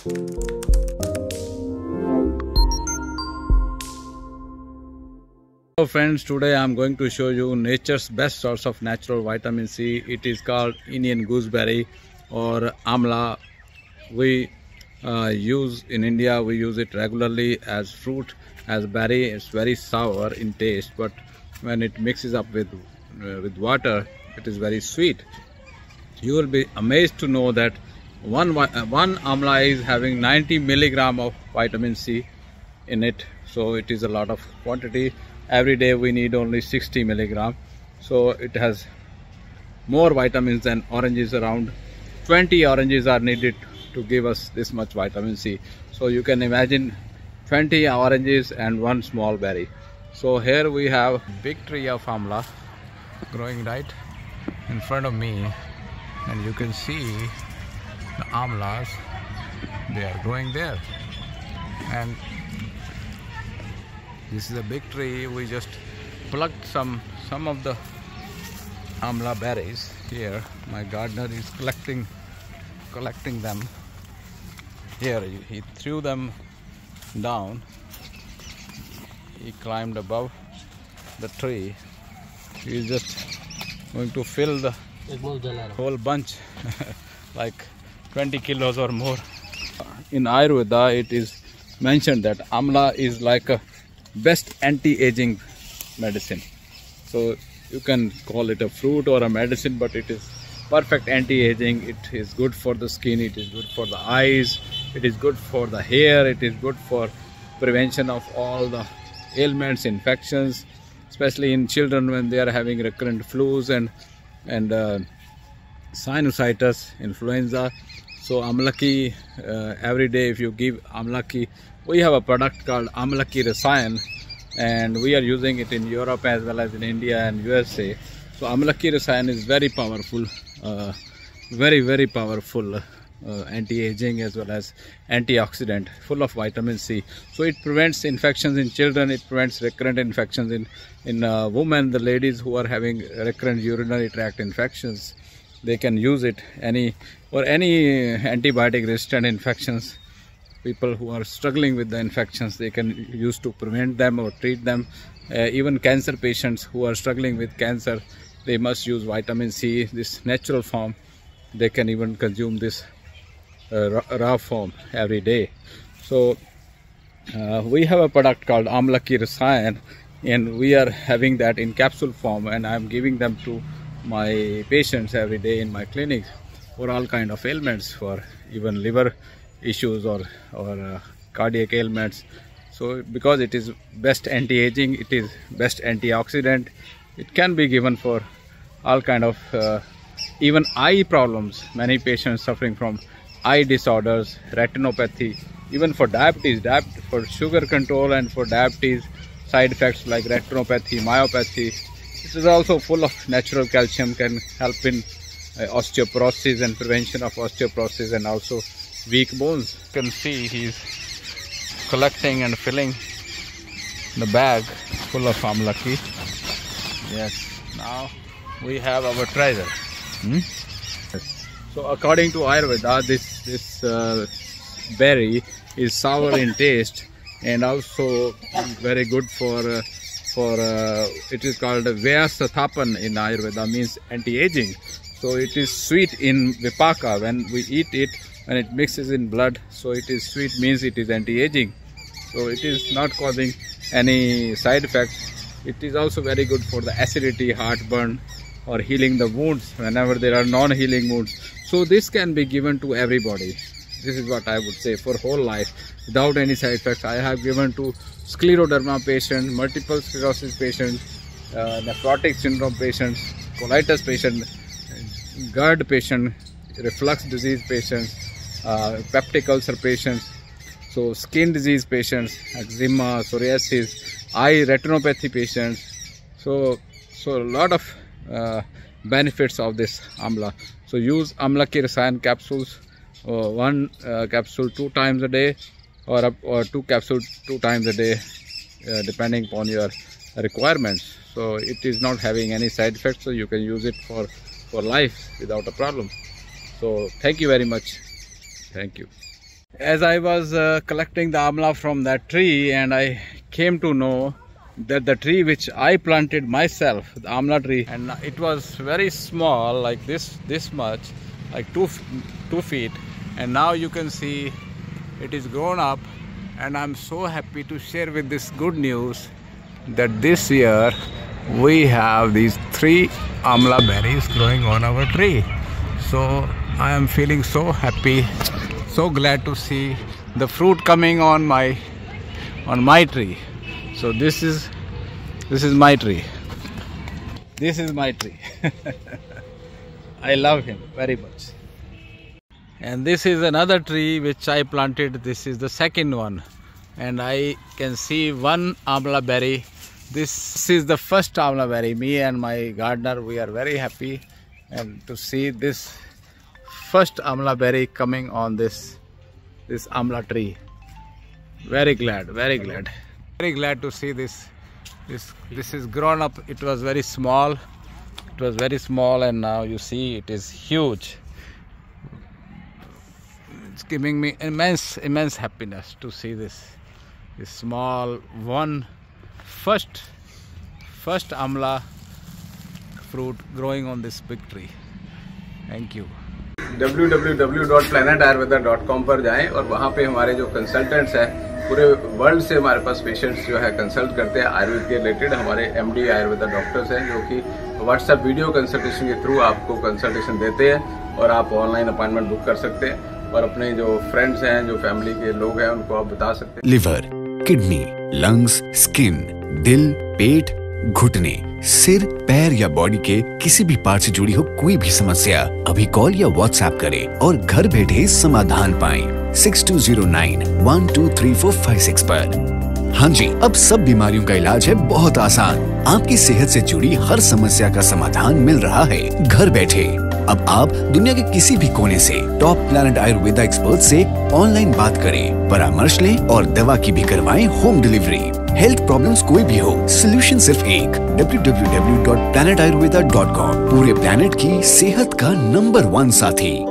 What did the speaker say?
Hello friends, today I am going to show you nature's best source of natural vitamin C. It is called Indian Gooseberry or Amla. We use in India, we use it regularly as fruit, as berry. It's very sour in taste, but when it mixes up with water, it is very sweet. You will be amazed to know that one Amla is having 90 milligram of vitamin C in it. So it is a lot of quantity. Every day we need only 60 milligram. So it has more vitamins than oranges. Around 20 oranges are needed to give us this much vitamin C. So you can imagine 20 oranges and one small berry. So here we have a big tree of Amla growing right in front of me, and you can see the Amlas, they are growing there. And this is a big tree. We just plucked some of the Amla berries here. My gardener is collecting them. Here he threw them down. He climbed above the tree. He is just going to fill the whole bunch like 20 kilos or more. In Ayurveda it is mentioned that Amla is like a best anti-aging medicine. So you can call it a fruit or a medicine, but it is perfect anti-aging. It is good for the skin, it is good for the eyes, it is good for the hair, it is good for prevention of all the ailments, infections, especially in children when they are having recurrent flus and sinusitis, influenza. So Amalaki, every day if you give Amalaki, we have a product called Amalaki Rasayan, and we are using it in Europe as well as in India and USA. So Amalaki Rasayan is very powerful, very powerful anti-aging as well as antioxidant, full of vitamin C. So it prevents infections in children, it prevents recurrent infections in women, the ladies who are having recurrent urinary tract infections. They can use it, any antibiotic resistant infections. People who are struggling with the infections, they can use to prevent them or treat them. Even cancer patients who are struggling with cancer, they must use vitamin C, this natural form. They can even consume this raw form every day. So we have a product called Amalaki Rasayan, and we are having that in capsule form, and I am giving them to my patients every day in my clinic for all kind of ailments, for even liver issues or cardiac ailments. So because it is best anti-aging, it is best antioxidant, it can be given for all kind of even eye problems. Many patients suffering from eye disorders, retinopathy, even for diabetes, for sugar control and for diabetes, side effects like retinopathy, myopathy. It is also full of natural calcium, can help in osteoporosis and prevention of osteoporosis and also weak bones. You can see he's collecting and filling the bag full of Amlaki. Yes, now we have our treasure. So according to Ayurveda, this berry is sour in taste and also very good for it is called Vyasathapan in Ayurveda, means anti-aging. So it is sweet in Vipaka. When we eat it, when it mixes in blood, so it is sweet, means it is anti-aging. So it is not causing any side effects. It is also very good for the acidity, heartburn, or healing the wounds whenever there are non-healing wounds. So this can be given to everybody. This is what I would say, for whole life without any side effects. I have given to scleroderma patient, multiple sclerosis patient, nephrotic syndrome patients, colitis patient, GERD patient, reflux disease patients, peptic ulcer patients, so skin disease patients, eczema, psoriasis, eye retinopathy patients. So a lot of benefits of this Amla. So use Amalaki Rasayan capsules, one capsule 2 times a day, or 2 capsules 2 times a day, depending upon your requirements. So it is not having any side effects, so you can use it for life without a problem. So thank you very much. Thank you. As I was collecting the amla from that tree, and I came to know that the tree which I planted myself, the amla tree, and it was very small, like this much, like 2 feet, and now you can see it is grown up. And I'm so happy to share with this good news that this year we have these 3 amla berries growing on our tree. So I am feeling so happy, so glad to see the fruit coming on my tree. So this is my tree. This is my tree. I love him very much. And this is another tree which I planted. This is the second one, and I can see 1 amla berry. This is the first amla berry. Me and my gardener, we are very happy and to see this first amla berry coming on this amla tree. Very glad to see this. This is grown up. It was very small. And now you see it is huge. It's giving me immense happiness to see this small one first amla fruit growing on this big tree. Thank you. www.planetayurveda.com पर जाएं और वहाँ पे हमारे जो consultants हैं पूरे world से हमारे पास पेशेंट्स जो है कंसल्ट करते हैं आयुर्वेद के रिलेटेड। हमारे एमडी आयुर्वेदा डॉक्टर्स हैं जो कि व्हाट्सएप वीडियो कंसल्टेशन के थ्रू आपको कंसल्टेशन देते हैं और आप ऑनलाइन अपॉइंटमेंट बुक कर सकते हैं और अपने जो फ्रेंड्स हैं, जो फैमिली के लोग हैं, उनको आप बता सकते हैं। लिवर, किडनी, लंग्स, स्किन, दिल, पेट, घुटने, सिर, पैर या बॉडी के किसी भी पार्ट से जुड़ी हो कोई भी समस्या अभी कॉल या व्हाट्सएप करें और घर बैठे समाधान पाएं 6209123456 पर। हाँ जी, अब सब बीमारियों का इलाज है बहुत आसान। आपकी सेहत से जुड़ी हर समस्या का समाधान मिल रहा है घर बैठे। अब आप दुनिया के किसी भी कोने से टॉप प्लैनेट आयुर्वेदा एक्सपर्ट से ऑनलाइन बात करें, परामर्श लें और दवा की भी करवाएं होम डिलीवरी। हेल्थ प्रॉब्लम्स कोई भी हो, सोल्यूशन सिर्फ एक, www.planetayurveda.com। पूरे प्लैनेट की सेहत का नंबर 1 साथी।